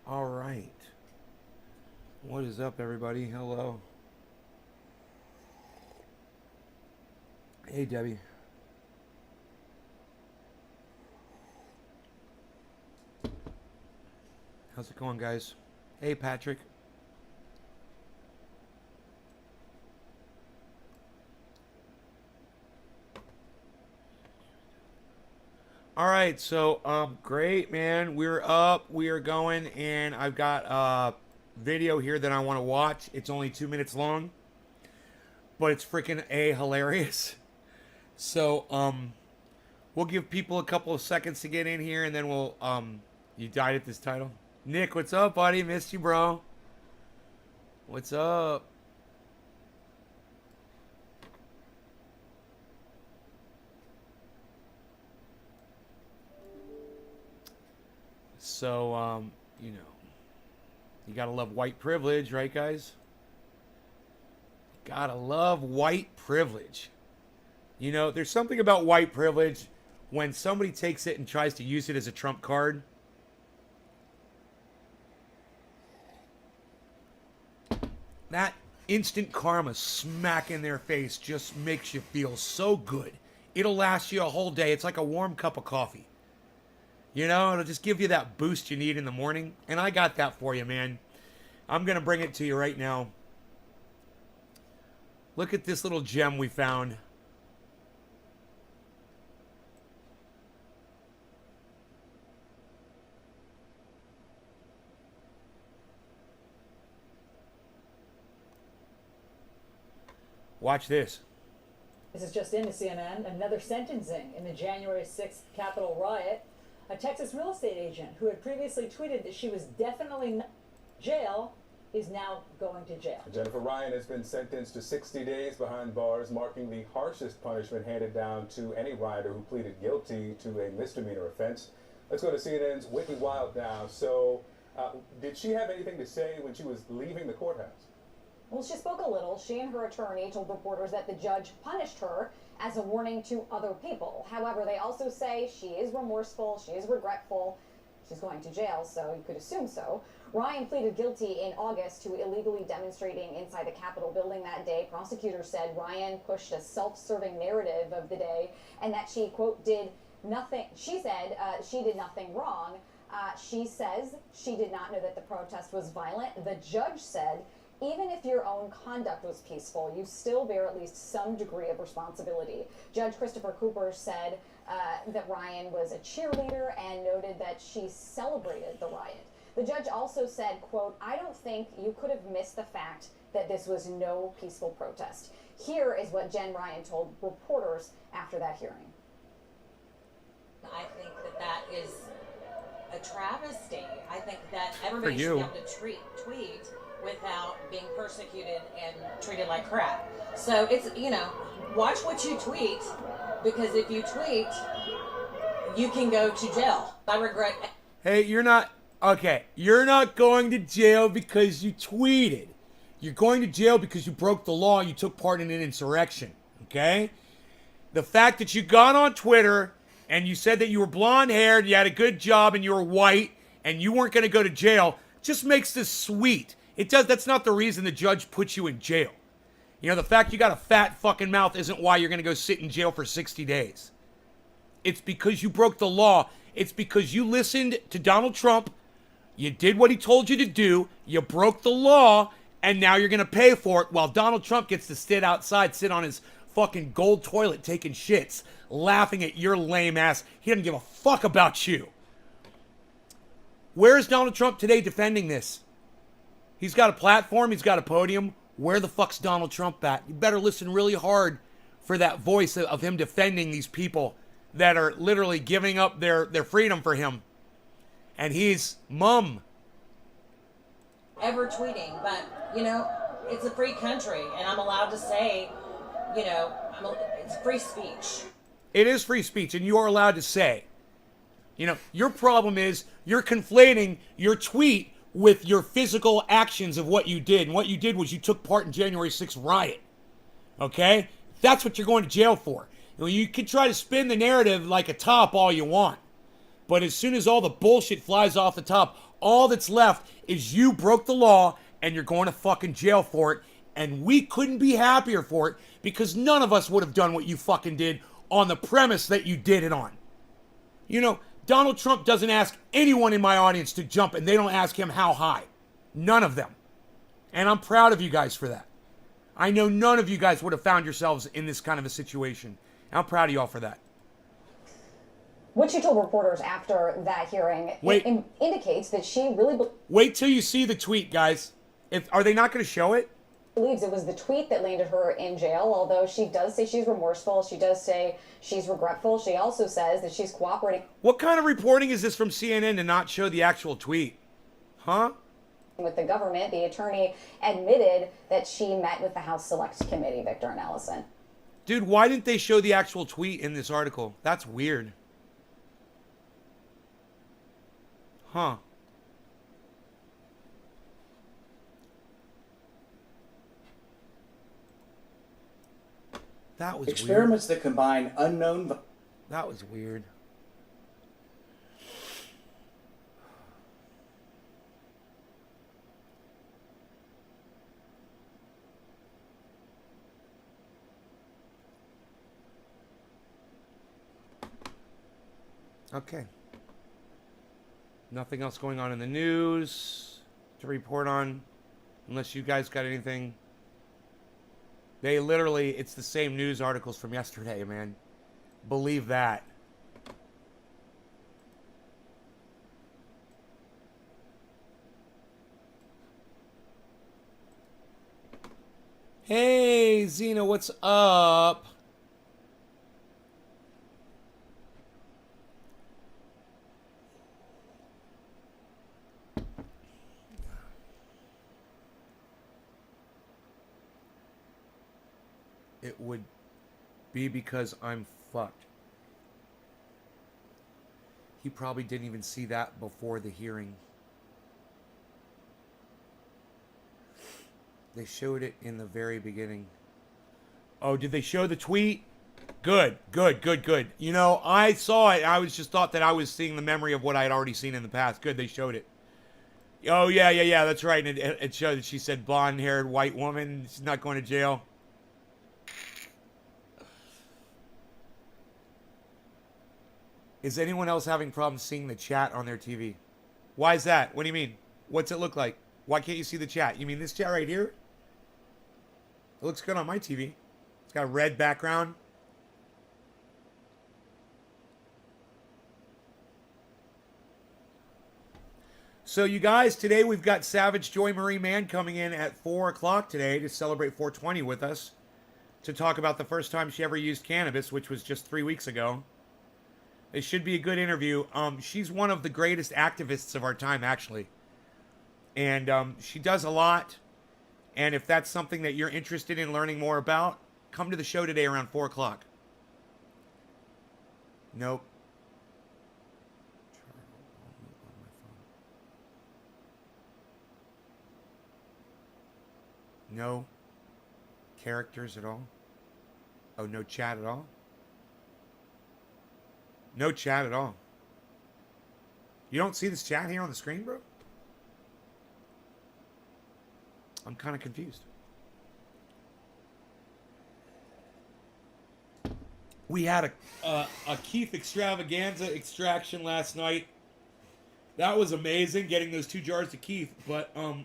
All right. What is up, everybody? Hello. Hey, Debbie. How's it going, guys? Hey, Patrick. All right, so great, man. We're up, we are going, and I've got a video here that I want to watch. It's only 2 minutes long, but it's freaking hilarious. So we'll give people a couple of seconds to get in here, and then we'll you died at this title. Nick, what's up, buddy? Missed you, bro. What's up? So you know, you gotta love white privilege, right, guys? Gotta love white privilege. You know, there's something about white privilege when somebody takes it and tries to use it as a trump card. That instant karma smack in their face just makes you feel so good. It'll last you a whole day. It's like a warm cup of coffee. You know, it'll just give you that boost you need in the morning. And I got that for you, man. I'm going to bring it to you right now. Look at this little gem we found. Watch this. This is just into CNN. Another sentencing in the January 6th Capitol riot. A Texas real estate agent who had previously tweeted that she was definitely not in jail is now going to jail. Jennifer Ryan has been sentenced to 60 days behind bars, marking the harshest punishment handed down to any rioter who pleaded guilty to a misdemeanor offense. Let's go to CNN's Whitney Wild now. So, did she have anything to say when she was leaving the courthouse? Well, she spoke a little. She and her attorney told reporters that the judge punished her as a warning to other people. However, they also say she is remorseful, she is regretful. She's going to jail, so you could assume so. Ryan pleaded guilty in August to illegally demonstrating inside the Capitol building that day. Prosecutors said Ryan pushed a self-serving narrative of the day and that she, quote, did nothing. She said she did nothing wrong. She says she did not know that the protest was violent. The judge said, even if your own conduct was peaceful, you still bear at least some degree of responsibility. Judge Christopher Cooper said that Ryan was a cheerleader and noted that she celebrated the riot. The judge also said, quote, I don't think you could have missed the fact that this was no peaceful protest. Here is what Jen Ryan told reporters after that hearing. I think that that is a travesty. I think that everybody should be able to tweet without being persecuted and treated like crap. So it's, you know, watch what you tweet, because if you tweet, you can go to jail. I regret. Hey, you're not going to jail because you tweeted. You're going to jail because you broke the law. You took part in an insurrection. Okay? The fact that you got on Twitter and you said that you were blonde haired, you had a good job, and you were white, and you weren't going to go to jail just makes this sweet. It does. That's not the reason the judge put you in jail. You know, the fact you got a fat fucking mouth isn't why you're going to go sit in jail for 60 days. It's because you broke the law. It's because you listened to Donald Trump. You did what he told you to do. You broke the law, and now you're going to pay for it while Donald Trump gets to sit outside, sit on his fucking gold toilet taking shits, laughing at your lame ass. He doesn't give a fuck about you. Where is Donald Trump today defending this? He's got a platform. He's got a podium. Where the fuck's Donald Trump at? You better listen really hard for that voice of him defending these people that are literally giving up their freedom for him. And he's mum. Ever tweeting, but, you know, it's a free country, and I'm allowed to say, you know, it's free speech. It is free speech, and you are allowed to say. You know, your problem is you're conflating your tweet with your physical actions of what you did. And what you did was you took part in January 6th riot. Okay? That's what you're going to jail for. You know, you can try to spin the narrative like a top all you want. But as soon as all the bullshit flies off the top, all that's left is you broke the law and you're going to fucking jail for it. And we couldn't be happier for it because none of us would have done what you fucking did on the premise that you did it on. You know, Donald Trump doesn't ask anyone in my audience to jump, and they don't ask him how high. None of them. And I'm proud of you guys for that. I know none of you guys would have found yourselves in this kind of a situation. I'm proud of y'all for that. What she told reporters after that hearing indicates that she really wait till you see the tweet, guys. Are they not going to show it? Believes it was the tweet that landed her in jail, although she does say she's remorseful. She does say she's regretful. She also says that she's cooperating. What kind of reporting is this from CNN to not show the actual tweet? Huh? With the government, the attorney admitted that she met with the House Select Committee, Victor and Allison. Dude, why didn't they show the actual tweet in this article? That's weird. Huh. That was experiments weird. That combine unknown. That was weird. Okay. Nothing else going on in the news to report on, unless you guys got anything. They literally, it's the same news articles from yesterday, man. Believe that. Hey, Xena, what's up? It would be because I'm fucked. He probably didn't even see that before the hearing. They showed it in the very beginning. Oh, did they show the tweet? Good, good, good, good. You know, I saw it. I was just thought that I was seeing the memory of what I had already seen in the past. Good, they showed it. Oh, yeah, that's right. And it showed that she said blonde-haired white woman. She's not going to jail. Is anyone else having problems seeing the chat on their TV? Why is that? What do you mean? What's it look like? Why can't you see the chat? You mean this chat right here? It looks good on my TV. It's got a red background. So you guys, today we've got Savage Joy Marie Mann coming in at 4 o'clock today to celebrate 420 with us, to talk about the first time she ever used cannabis, which was just 3 weeks ago. It should be a good interview. She's one of the greatest activists of our time, actually. And she does a lot. And if that's something that you're interested in learning more about, come to the show today around 4 o'clock. Nope. No characters at all. Oh, no chat at all. No chat at all. You don't see this chat here on the screen, bro? I'm kind of confused. We had a Keith extravaganza extraction last night. That was amazing, getting those 2 jars to Keith. But I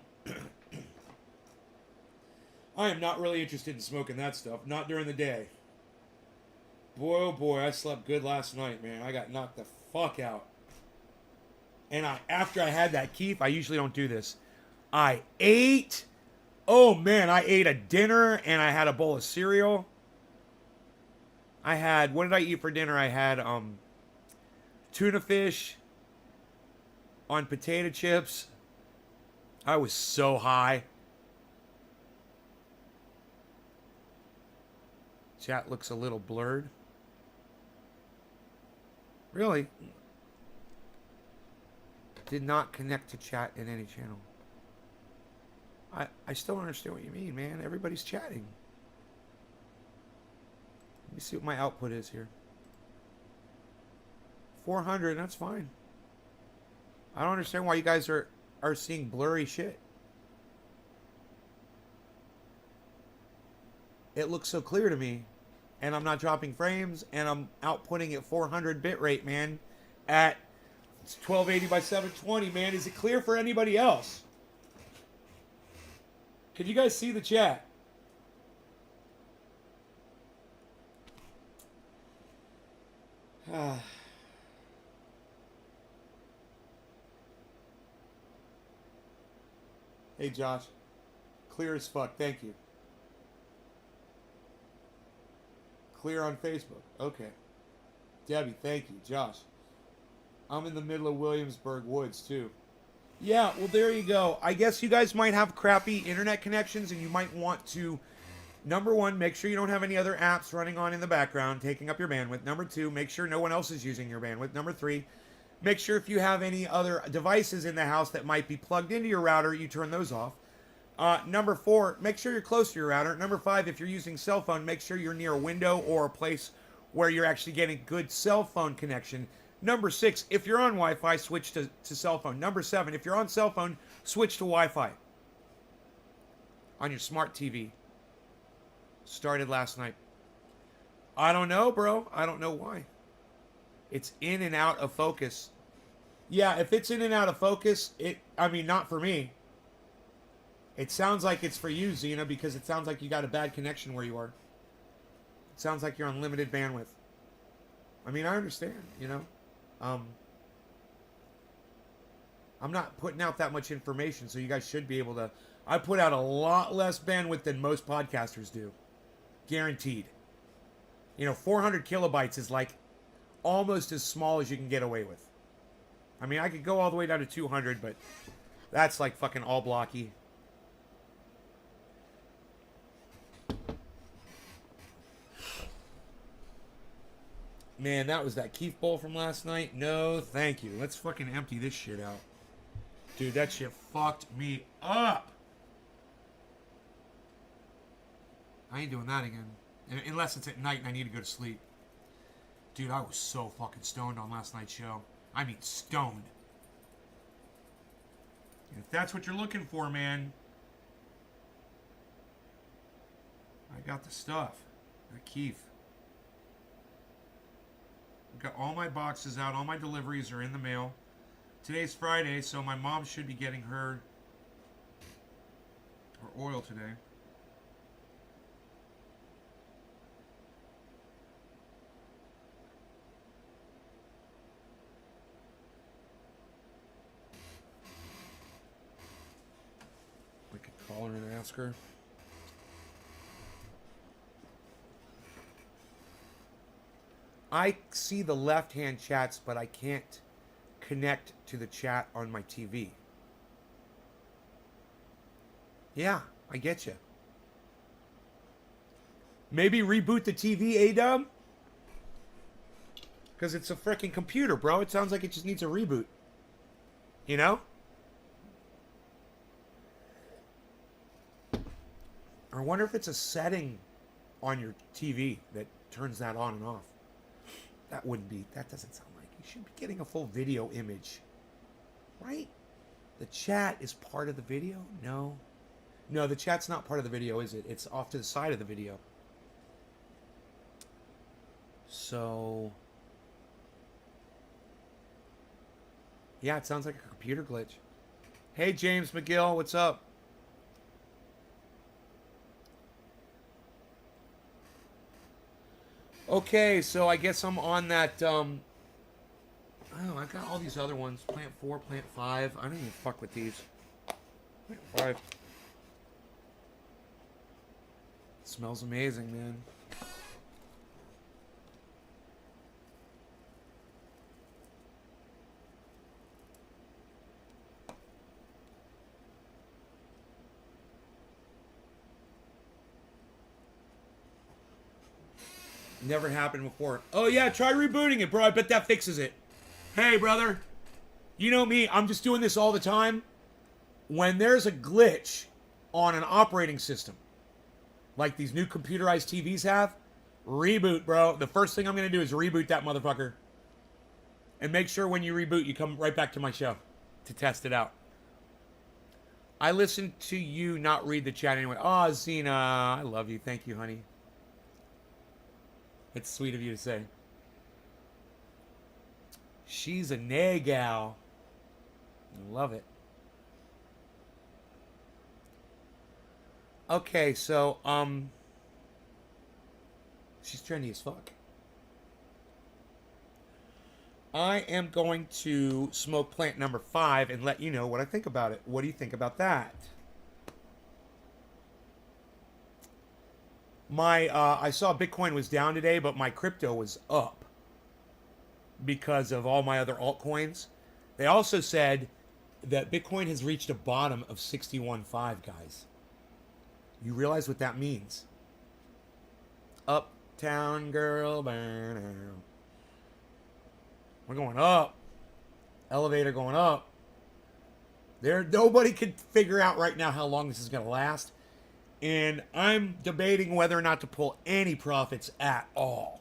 am not really interested in smoking that stuff. Not during the day. Boy, oh boy, I slept good last night, man. I got knocked the fuck out. And after I had that Keith, I usually don't do this. I ate. Oh, man, I ate a dinner and I had a bowl of cereal. I had, what did I eat for dinner? I had tuna fish on potato chips. I was so high. Chat looks a little blurred. Really? Did not connect to chat in any channel. I still don't understand what you mean, man. Everybody's chatting. Let me see what my output is here. 400, that's fine. I don't understand why you guys are seeing blurry shit. It looks so clear to me. And I'm not dropping frames, and I'm outputting at 400 bitrate, man. At 1280 by 720, man. Is it clear for anybody else? Can you guys see the chat? Hey, Josh. Clear as fuck. Thank you. Clear on Facebook. Okay. Debbie, thank you. Josh. I'm in the middle of Williamsburg Woods, too. Yeah, well, there you go. I guess you guys might have crappy internet connections, and you might want to, number one, make sure you don't have any other apps running on in the background, taking up your bandwidth. Number two, make sure no one else is using your bandwidth. Number three, make sure if you have any other devices in the house that might be plugged into your router, you turn those off. Number four, make sure you're close to your router. Number five, if you're using cell phone, make sure you're near a window or a place where you're actually getting good cell phone connection. Number six, if you're on Wi-Fi, switch to cell phone. Number seven, if you're on cell phone, switch to Wi-Fi on your smart TV. Started last night. I don't know, bro. I don't know why. It's in and out of focus. Yeah, if it's in and out of focus, I mean, not for me. It sounds like it's for you, Xena, because it sounds like you got a bad connection where you are. It sounds like you're on limited bandwidth. I mean, I understand, you know. I'm not putting out that much information, so you guys should be able to. I put out a lot less bandwidth than most podcasters do. Guaranteed. You know, 400 kilobytes is like almost as small as you can get away with. I mean, I could go all the way down to 200, but that's like fucking all blocky. Man, that was that Keef Bowl from last night. No, thank you. Let's fucking empty this shit out. Dude, that shit fucked me up. I ain't doing that again. Unless it's at night and I need to go to sleep. Dude, I was so fucking stoned on last night's show. I mean, stoned. If that's what you're looking for, man, I got the stuff. The Keef. I've got all my boxes out. All my deliveries are in the mail. Today's Friday, so my mom should be getting her oil today. We could call her and ask her. I see the left-hand chats, but I can't connect to the chat on my TV. Yeah, I get you. Maybe reboot the TV, A-Dub? Because it's a freaking computer, bro. It sounds like it just needs a reboot. You know? I wonder if it's a setting on your TV that turns that on and off. That doesn't sound like you should be getting a full video image. Right? The chat is part of the video? No. No, the chat's not part of the video, is it? It's off to the side of the video. So... yeah, it sounds like a computer glitch. Hey, James McGill, what's up? Okay, so I guess I'm on that, oh, I've got all these other ones. Plant 4, Plant 5. I don't even fuck with these. Plant 5. It smells amazing, man. Never happened before. Oh, yeah, try rebooting it, bro. I bet that fixes it. Hey, brother. You know me. I'm just doing this all the time. When there's a glitch on an operating system, like these new computerized TVs have, reboot, bro. The first thing I'm going to do is reboot that motherfucker. And make sure when you reboot, you come right back to my show to test it out. I listen to you, not read the chat anyway. Oh, Zena, I love you. Thank you, honey. It's sweet of you to say. She's a nagal. I love it. Okay, so, she's trendy as fuck. I am going to smoke plant number 5 and let you know what I think about it. What do you think about that? I saw Bitcoin was down today, but my crypto was up because of all my other altcoins. They also said that Bitcoin has reached a bottom of 61.5, guys. You realize what that means? Uptown girl, burn. We're going up. Elevator going up. Nobody can figure out right now how long this is going to last. And I'm debating whether or not to pull any profits at all.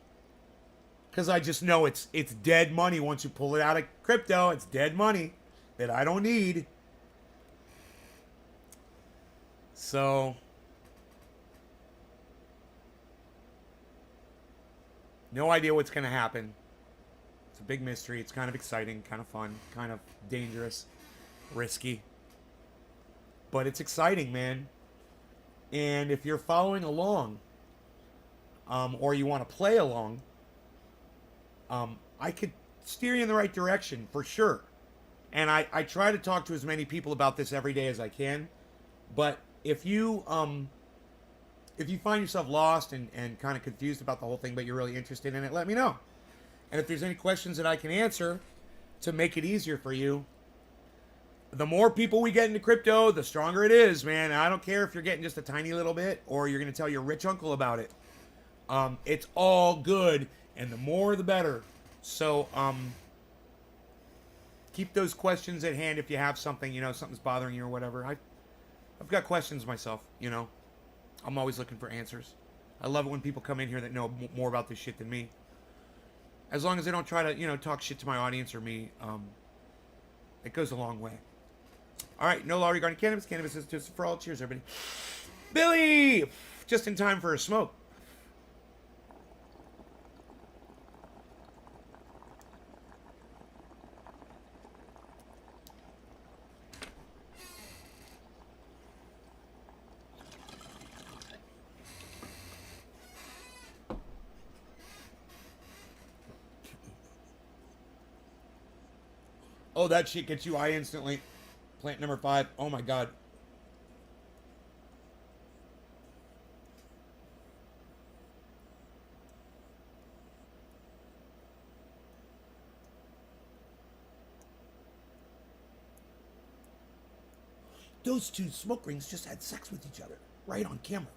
Because I just know it's dead money once you pull it out of crypto. It's dead money that I don't need. So, no idea what's going to happen. It's a big mystery. It's kind of exciting, kind of fun, kind of dangerous, risky. But it's exciting, man. And if you're following along, or you want to play along, I could steer you in the right direction for sure. And I try to talk to as many people about this every day as I can. But if you find yourself lost and kind of confused about the whole thing, but you're really interested in it, let me know. And if there's any questions that I can answer to make it easier for you, the more people we get into crypto, the stronger it is, man. I don't care if you're getting just a tiny little bit or you're going to tell your rich uncle about it. It's all good, and the more the better. So keep those questions at hand if you have something, something's bothering you or whatever. I've got questions myself, I'm always looking for answers. I love it when people come in here that know more about this shit than me. As long as they don't try to, talk shit to my audience or me, it goes a long way. All right, no law regarding cannabis. Cannabis is just for all. Cheers, everybody. Billy! Just in time for a smoke. Oh, that shit gets you high instantly. Plant number 5. Oh my god. Those two smoke rings just had sex with each other. Right on camera.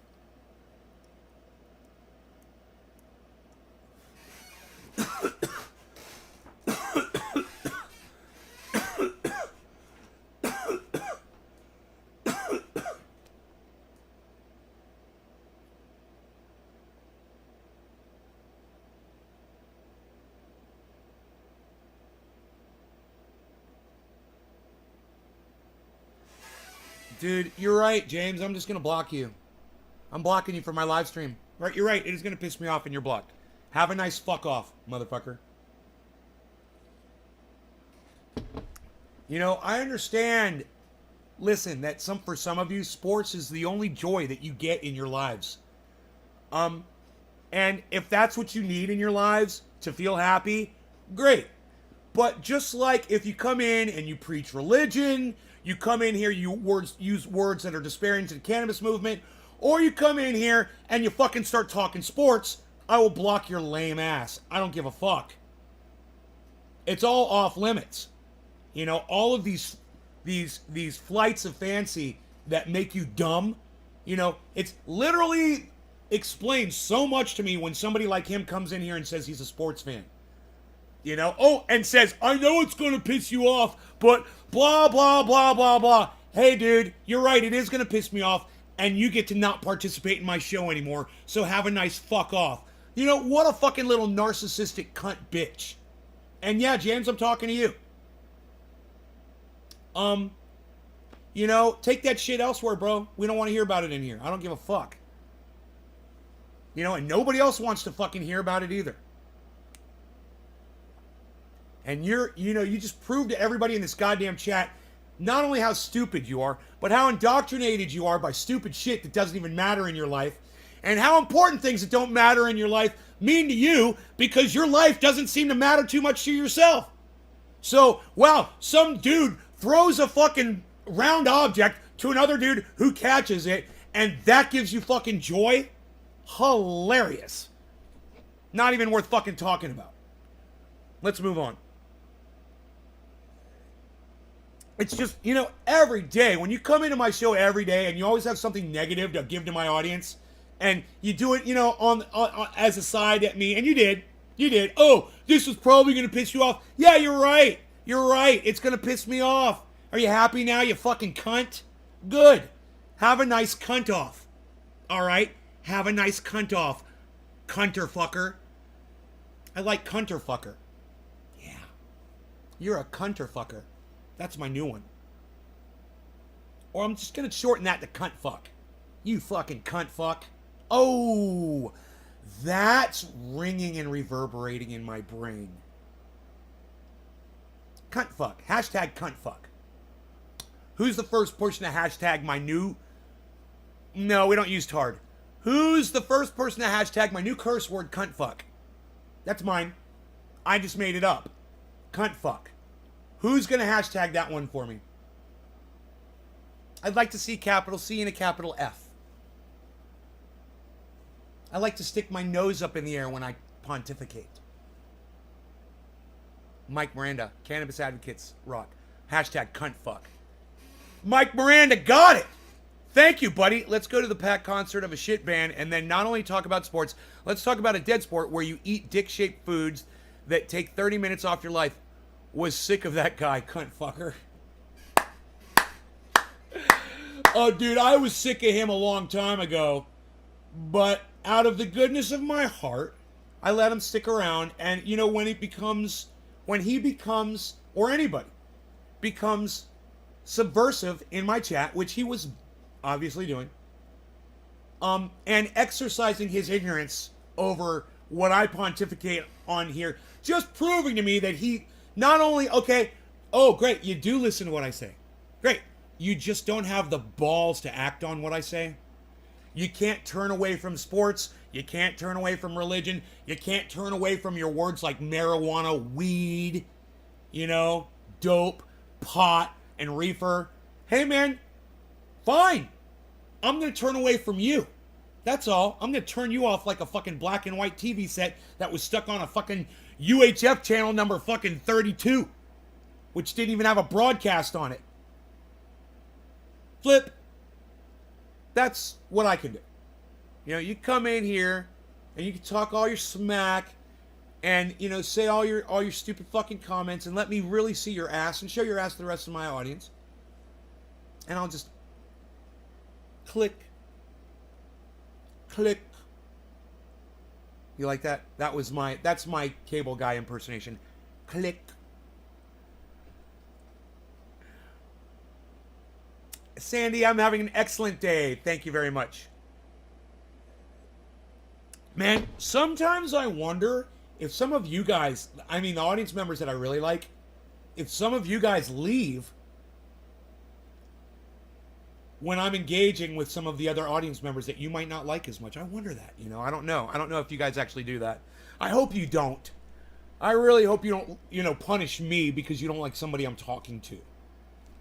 Dude, you're right, James. I'm just going to block you. I'm blocking you from my live stream. Right, you're right. It is going to piss me off and you're blocked. Have a nice fuck off, motherfucker. I understand, listen, that for some of you, sports is the only joy that you get in your lives. And if that's what you need in your lives to feel happy, great. But just like if you come in and you preach religion, you come in here, you use words that are disparaging to the cannabis movement, or you come in here and you fucking start talking sports, I will block your lame ass. I don't give a fuck. It's all off limits. All of these flights of fancy that make you dumb, it's literally explains so much to me when somebody like him comes in here and says he's a sports fan. And says, I know it's going to piss you off, but blah, blah, blah, blah, blah. Hey, dude, you're right. It is going to piss me off, and you get to not participate in my show anymore, so have a nice fuck off. What a fucking little narcissistic cunt bitch. And yeah, James, I'm talking to you. You know, take that shit elsewhere, bro. We don't want to hear about it in here. I don't give a fuck. You know, and nobody else wants to fucking hear about it either. And you just proved to everybody in this goddamn chat not only how stupid you are, but how indoctrinated you are by stupid shit that doesn't even matter in your life, and how important things that don't matter in your life mean to you because your life doesn't seem to matter too much to yourself. So, wow, some dude throws a fucking round object to another dude who catches it, and that gives you fucking joy? Hilarious. Not even worth fucking talking about. Let's move on. It's just, you know, every day, when you come into my show every day and you always have something negative to give to my audience, and you do it, you know, on as a side at me, and you did. Oh, this is probably going to piss you off. Yeah, you're right. It's going to piss me off. Are you happy now, you fucking cunt? Good. Have a nice cunt off. All right? Have a nice cunt off, cunter fucker. I like cunter fucker. Yeah. You're a cunter fucker. That's my new one. Or I'm just going to shorten that to cunt fuck. You fucking cunt fuck. Oh, that's ringing and reverberating in my brain. Cunt fuck. Hashtag cunt fuck. Who's the first person to hashtag my new... No, we don't use tard. Who's the first person to hashtag my new curse word, cunt fuck? That's mine. I just made it up. Cunt fuck. Who's going to hashtag that one for me? I'd like to see capital C and a capital F. I like to stick my nose up in the air when I pontificate. Mike Miranda, Cannabis Advocates Rock. Hashtag cunt fuck. Mike Miranda got it. Thank you, buddy. Let's go to the packed concert of a shit band and then not only talk about sports, let's talk about a dead sport where you eat dick-shaped foods that take 30 minutes off your life. Was sick of that guy, cunt fucker. Oh, dude, I was sick of him a long time ago. But out of the goodness of my heart, I let him stick around. And, you know, when he becomes, or anybody, becomes subversive in my chat, which he was obviously doing, and exercising his ignorance over what I pontificate on here, just proving to me that he not only, okay, oh, great, you do listen to what I say. Great. You just don't have the balls to act on what I say. You can't turn away from sports. You can't turn away from religion. You can't turn away from your words like marijuana, weed, you know, dope, pot, and reefer. Hey, man, fine. I'm going to turn away from you. That's all. I'm going to turn you off like a fucking black and white TV set that was stuck on a fucking UHF channel number fucking 32, which didn't even have a broadcast on it. Flip. That's what I can do. You know, you come in here and you can talk all your smack and, you know, say all your stupid fucking comments and let me really see your ass and show your ass to the rest of my audience. And I'll just click. You like that? That's my cable guy impersonation. Click. Sandy, I'm having an excellent day. Thank you very much. Man, sometimes I wonder if some of you guys, I mean the audience members that I really like, if some of you guys leave when I'm engaging with some of the other audience members that you might not like as much. I wonder that, you know. I don't know. I don't know if you guys actually do that. I hope you don't. I really hope you don't, you know, punish me because you don't like somebody I'm talking to.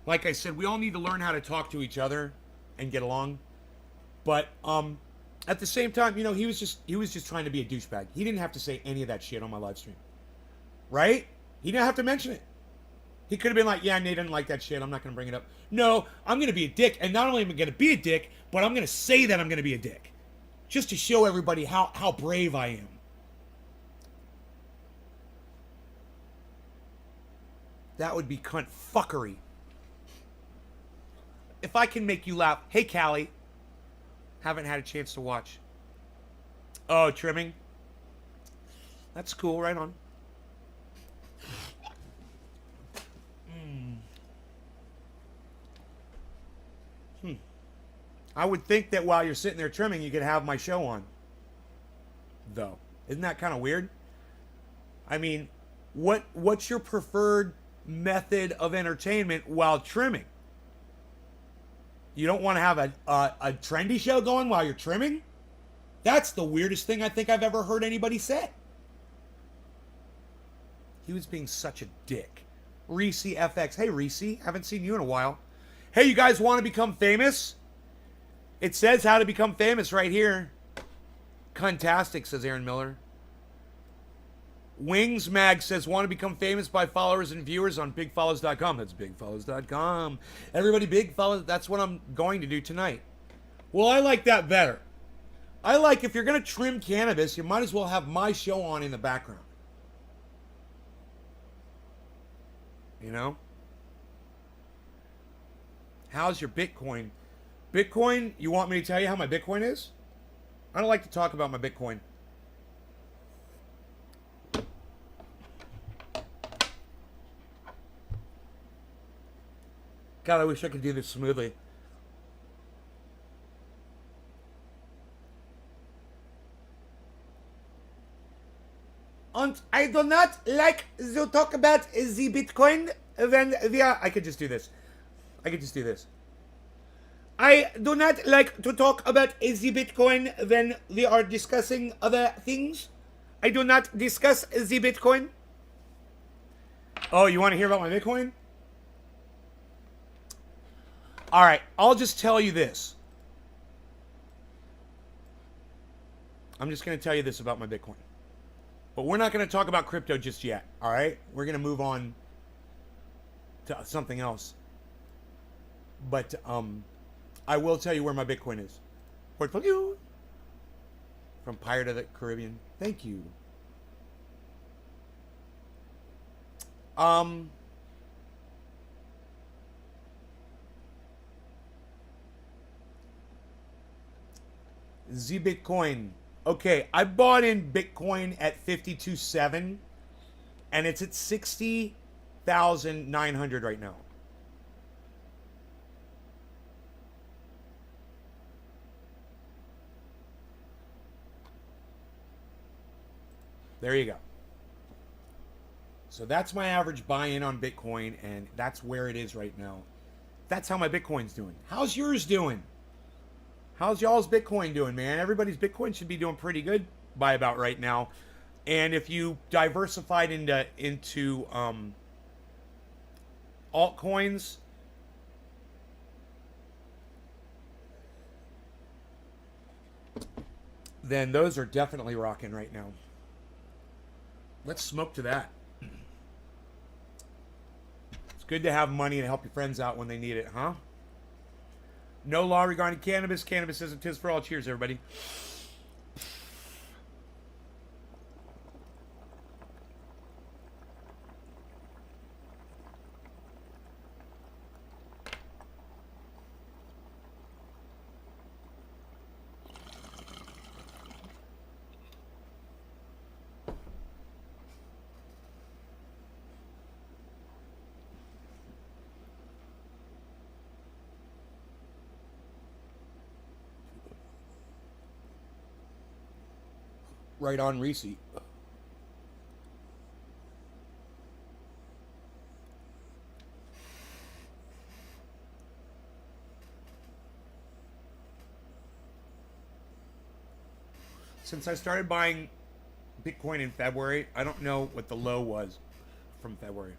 Like I said, we all need to learn how to talk to each other and get along. But at the same time, you know, he was just trying to be a douchebag. He didn't have to say any of that shit on my live stream. Right? He didn't have to mention it. He could have been like, yeah, Nate didn't like that shit. I'm not going to bring it up. No, I'm going to be a dick. And not only am I going to be a dick, but I'm going to say that I'm going to be a dick. Just to show everybody how brave I am. That would be cunt fuckery. If I can make you laugh. Hey, Callie. Haven't had a chance to watch. Oh, trimming? That's cool. Right on. I would think that while you're sitting there trimming, you could have my show on. Though. Isn't that kind of weird? I mean, what's your preferred method of entertainment while trimming? You don't want to have a trendy show going while you're trimming? That's the weirdest thing I think I've ever heard anybody say. He was being such a dick. Reese FX. Hey, Reese. Haven't seen you in a while. Hey, you guys want to become famous? It says how to become famous right here. Cuntastic, says Aaron Miller. Wings Mag says, want to become famous by followers and viewers on bigfollows.com. That's bigfollows.com. Everybody, big follows. That's what I'm going to do tonight. Well, I like that better. I like if you're going to trim cannabis, you might as well have my show on in the background. You know? How's your Bitcoin? Bitcoin, you want me to tell you how my Bitcoin is? I don't like to talk about my Bitcoin. God, I wish I could do this smoothly. And I do not like to talk about the Bitcoin when we are... I could just do this. I could just do this. I do not like to talk about the Bitcoin when we are discussing other things. I do not discuss the Bitcoin. Oh, you want to hear about my Bitcoin? All right, I'll just tell you this. I'm just going to tell you this about my Bitcoin. But we're not going to talk about crypto just yet, all right? We're going to move on to something else. But I will tell you where my Bitcoin is. Portfolio. From Pirate of the Caribbean. Thank you. Z Bitcoin. Okay, I bought in Bitcoin at 52.7 and it's at 60,900 right now. There you go. So that's my average buy-in on Bitcoin, and that's where it is right now. That's how my Bitcoin's doing. How's yours doing? How's y'all's Bitcoin doing, man? Everybody's Bitcoin should be doing pretty good by about right now. And if you diversified into altcoins, then those are definitely rocking right now. Let's smoke to that. It's good to have money and help your friends out when they need it, huh? No law regarding cannabis. Cannabis isn't tis for all. Cheers, everybody. Right on, Reese. Since I started buying Bitcoin in February, I don't know what the low was from February.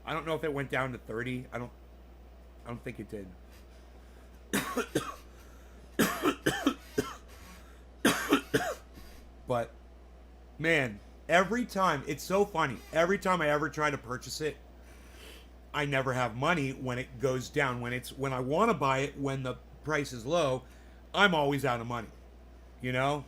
I don't know if it went down to 30. I don't think it did. But man, every time, it's so funny. Every time I ever try to purchase it, I never have money when it goes down. When I want to buy it, when the price is low, I'm always out of money. You know?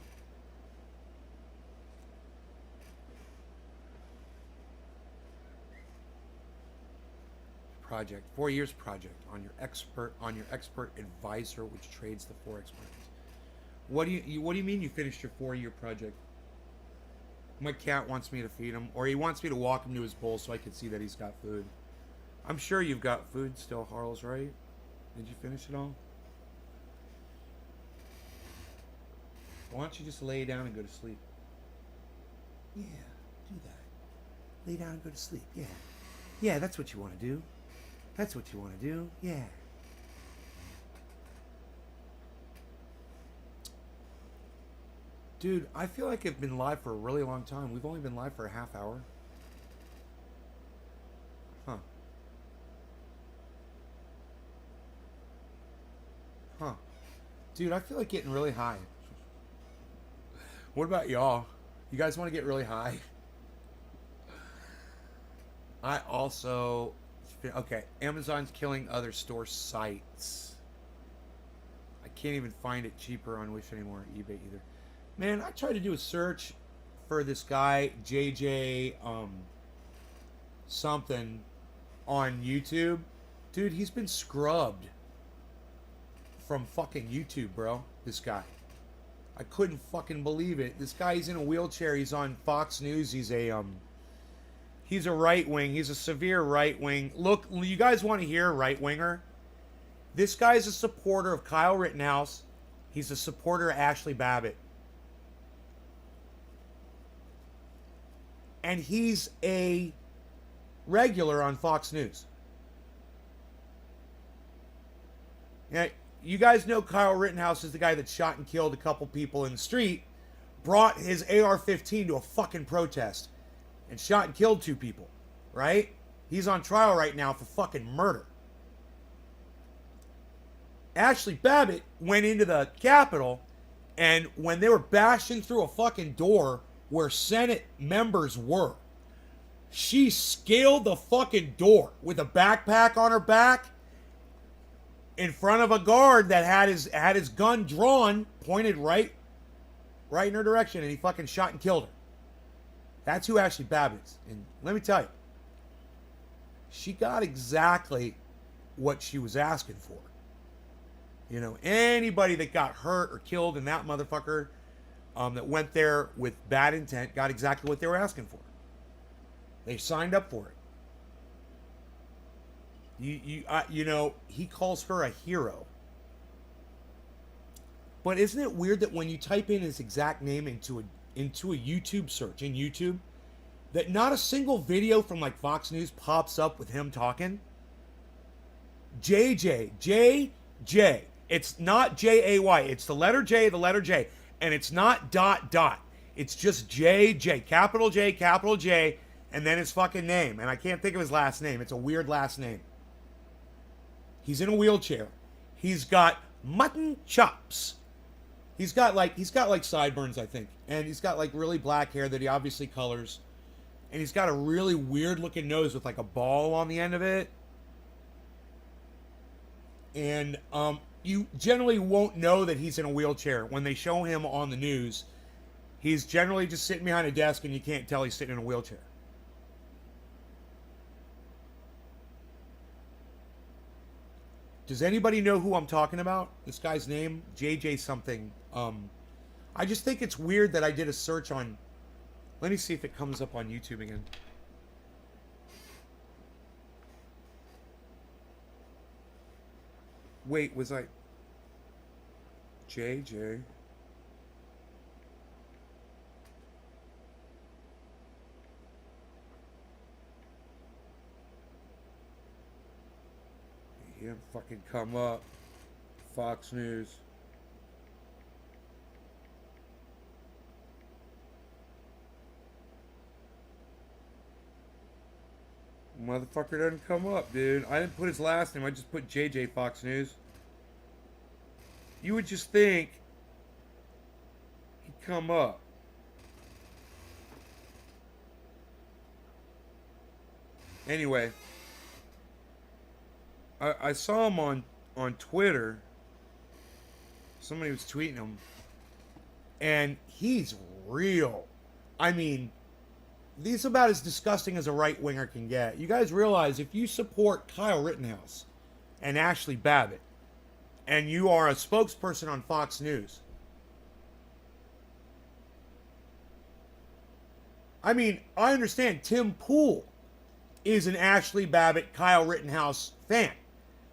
Project, 4 years project on your expert advisor, which trades the forex markets. What do you mean you finished your 4-year project? My cat wants me to feed him, or he wants me to walk him to his bowl so I can see that he's got food. I'm sure you've got food still, Harles, right? Did you finish it all? Why don't you just lay down and go to sleep? Yeah, do that. Lay down and go to sleep. Yeah. Yeah, that's what you want to do. That's what you want to do. Yeah. Dude, I feel like I've been live for a really long time. We've only been live for a half hour. Huh. Huh. Dude, I feel like getting really high. What about y'all? You guys want to get really high? I also... Okay, Amazon's killing other store sites. I can't even find it cheaper on Wish anymore, eBay either. Man, I tried to do a search for this guy, JJ something, on YouTube. Dude, he's been scrubbed from fucking YouTube, bro. This guy. I couldn't fucking believe it. This guy, he's in a wheelchair. He's on Fox News. He's a right wing. He's a severe right wing. Look, you guys want to hear a right winger? This guy's a supporter of Kyle Rittenhouse. He's a supporter of Ashley Babbitt. And he's a regular on Fox News. Yeah, you guys know Kyle Rittenhouse is the guy that shot and killed a couple people in the street, brought his AR-15 to a fucking protest, and shot and killed 2 people, right? He's on trial right now for fucking murder. Ashley Babbitt went into the Capitol, and when they were bashing through a fucking door where Senate members were, she scaled the fucking door with a backpack on her back in front of a guard that had his gun drawn, pointed right in her direction, and he fucking shot and killed her. That's who Ashley Babbitt is. And let me tell you, she got exactly what she was asking for. You know, anybody that got hurt or killed in that motherfucker that went there with bad intent got exactly what they were asking for. They signed up for it. You know, he calls her a hero. But isn't it weird that when you type in his exact name into a YouTube search in YouTube, that not a single video from like Fox News pops up with him talking? JJ. It's not Jay. It's the letter J, and it's not ... It's just JJ, capital J, and then his fucking name. And I can't think of his last name. It's a weird last name. He's in a wheelchair. He's got mutton chops. He's got like sideburns, I think. And he's got like really black hair that he obviously colors. And he's got a really weird looking nose with like a ball on the end of it. And you generally won't know that he's in a wheelchair. When they show him on the news, he's generally just sitting behind a desk and you can't tell he's sitting in a wheelchair. Does anybody know who I'm talking about? This guy's name? JJ something. I just think it's weird that I did a search on... Let me see if it comes up on YouTube again. Wait, was I... JJ... He didn't fucking come up. Fox News. Motherfucker doesn't come up, dude. I didn't put his last name. I just put JJ Fox News. You would just think he'd come up. Anyway. I saw him on Twitter. Somebody was tweeting him. And he's real. I mean, he's about as disgusting as a right-winger can get. You guys realize if you support Kyle Rittenhouse and Ashley Babbitt, and you are a spokesperson on Fox News, I mean, I understand Tim Pool is an Ashley Babbitt, Kyle Rittenhouse fan.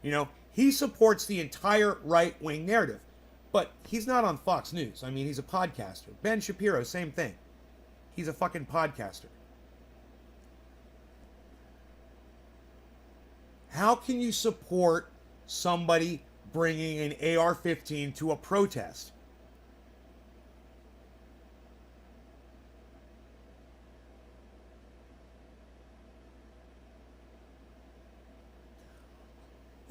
You know, he supports the entire right-wing narrative. But he's not on Fox News. I mean, he's a podcaster. Ben Shapiro, same thing. He's a fucking podcaster. How can you support somebody bringing an AR-15 to a protest?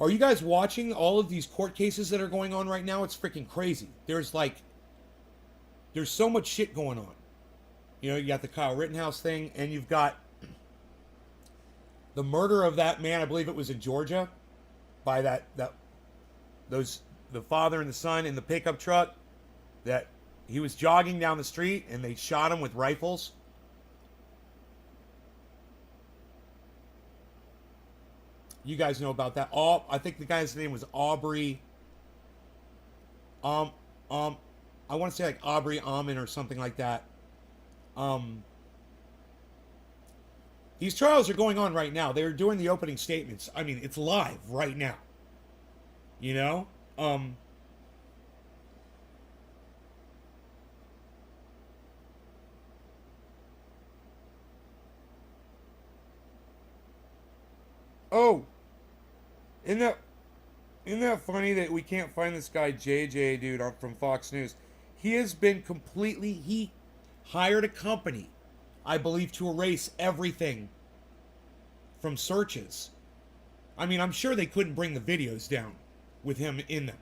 Are you guys watching all of these court cases that are going on right now? It's freaking crazy. There's so much shit going on. You know, you got the Kyle Rittenhouse thing, and you've got the murder of that man, I believe it was in Georgia, by the father and the son in the pickup truck, that he was jogging down the street and they shot him with rifles. You guys know about that. I think the guy's name was Aubrey. I want to say like Aubrey Almond or something like that. These trials are going on right now. They're doing the opening statements. I mean, it's live right now. You know? Oh, isn't that funny that we can't find this guy JJ dude from Fox News? He has been he hired a company, I believe, to erase everything from searches. I mean, I'm sure they couldn't bring the videos down with him in them.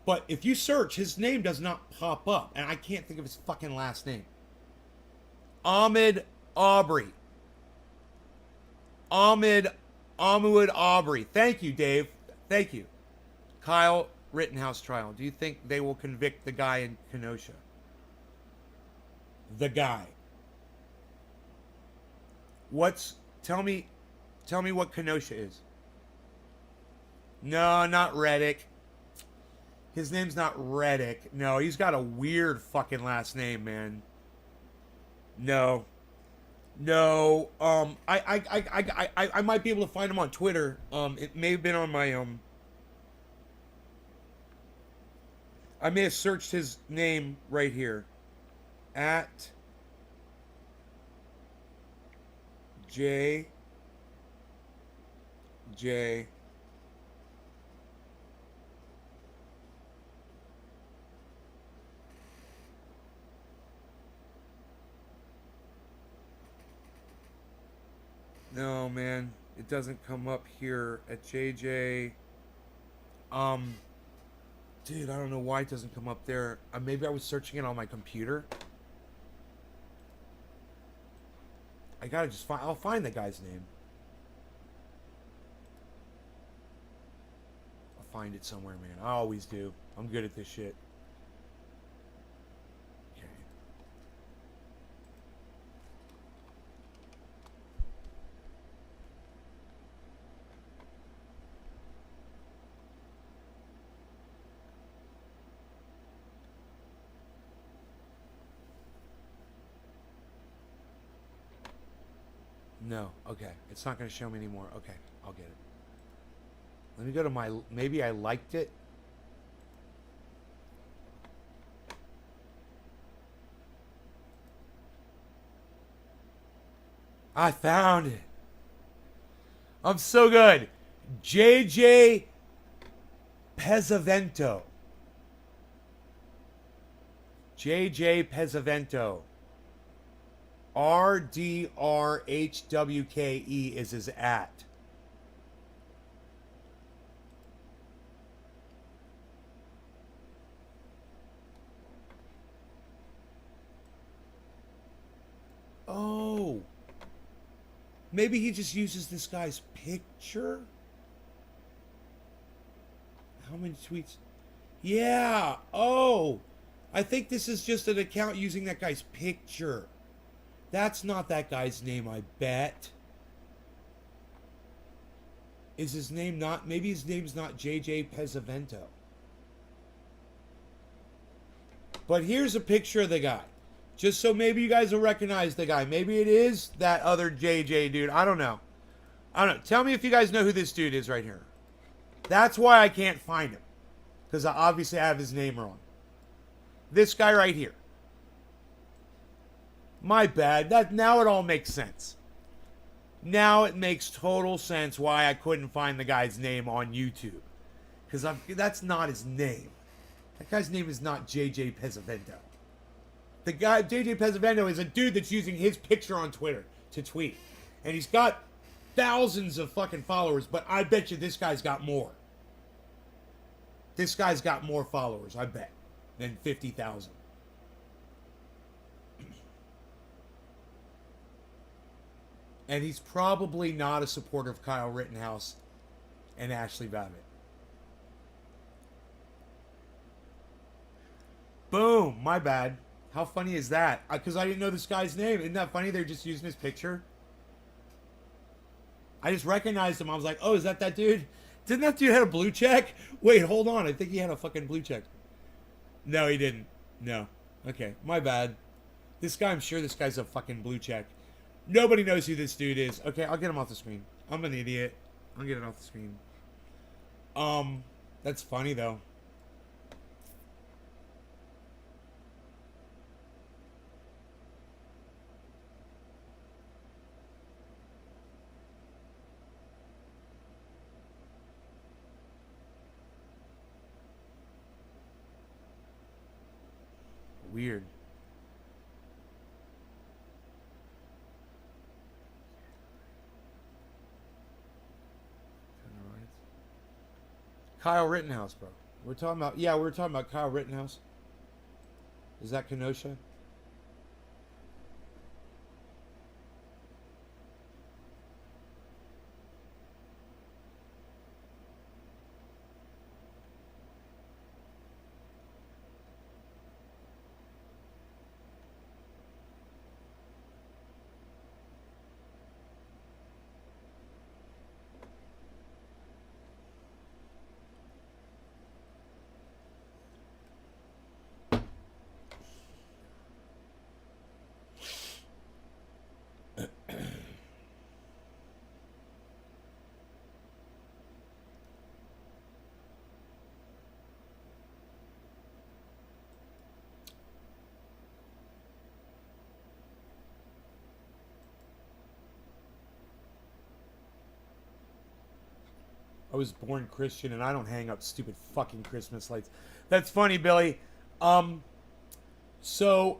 But if you search, his name does not pop up, and I can't think of his fucking last name. Ahmaud Arbery. Thank you, Dave. Thank you. Kyle Rittenhouse trial. Do you think they will convict the guy in Kenosha? The guy. Tell me what Kenosha is. No, not Reddick. His name's not Reddick. No, he's got a weird fucking last name, man. No. I might be able to find him on Twitter. It may have been on my I may have searched his name right here. At J. No, man, it doesn't come up here at JJ. Dude, I don't know why it doesn't come up there. Maybe I was searching it on my computer. I gotta just I'll find the guy's name. I'll find it somewhere, man. I always do. I'm good at this shit. Okay. No, okay. It's not going to show me anymore. Okay, I'll get it. Let me go to my... Maybe I liked it. I found it. I'm so good. JJ Pezzavento. JJ Pezzavento. RDRHWKE is his at. Oh. Maybe he just uses this guy's picture? How many tweets? Yeah. Oh. I think this is just an account using that guy's picture. That's not that guy's name, I bet. Is his name not... Maybe his name's not JJ Pezzavento. But here's a picture of the guy. Just so maybe you guys will recognize the guy. Maybe it is that other JJ dude. I don't know. Tell me if you guys know who this dude is right here. That's why I can't find him. because I obviously have his name wrong. This guy right here. My bad. Now it all makes sense. Now it makes total sense why I couldn't find the guy's name on YouTube. Because that's not his name. That guy's name is not JJ Pesavento. The guy, JJ Pesavento, is a dude that's using his picture on Twitter to tweet. And he's got thousands of fucking followers, but I bet you this guy's got more. This guy's got more followers, I bet, than 50,000. And he's probably not a supporter of Kyle Rittenhouse and Ashley Babbitt. Boom, my bad. How funny is that? Because I didn't know this guy's name. Isn't that funny? They're just using his picture. I just recognized him. I was like, oh, is that dude? Didn't that dude have a blue check? Wait, hold on. I think he had a fucking blue check. No, he didn't. No. Okay, my bad. This guy, I'm sure this guy's a fucking blue check. Nobody knows who this dude is. Okay, I'll get him off the screen. I'm an idiot. I'll get it off the screen. That's funny, though. Weird. Kyle Rittenhouse, bro. We're talking about, yeah, we're talking about Kyle Rittenhouse. Is that Kenosha? I was born Christian and I don't hang up stupid fucking Christmas lights. That's funny, Billy. So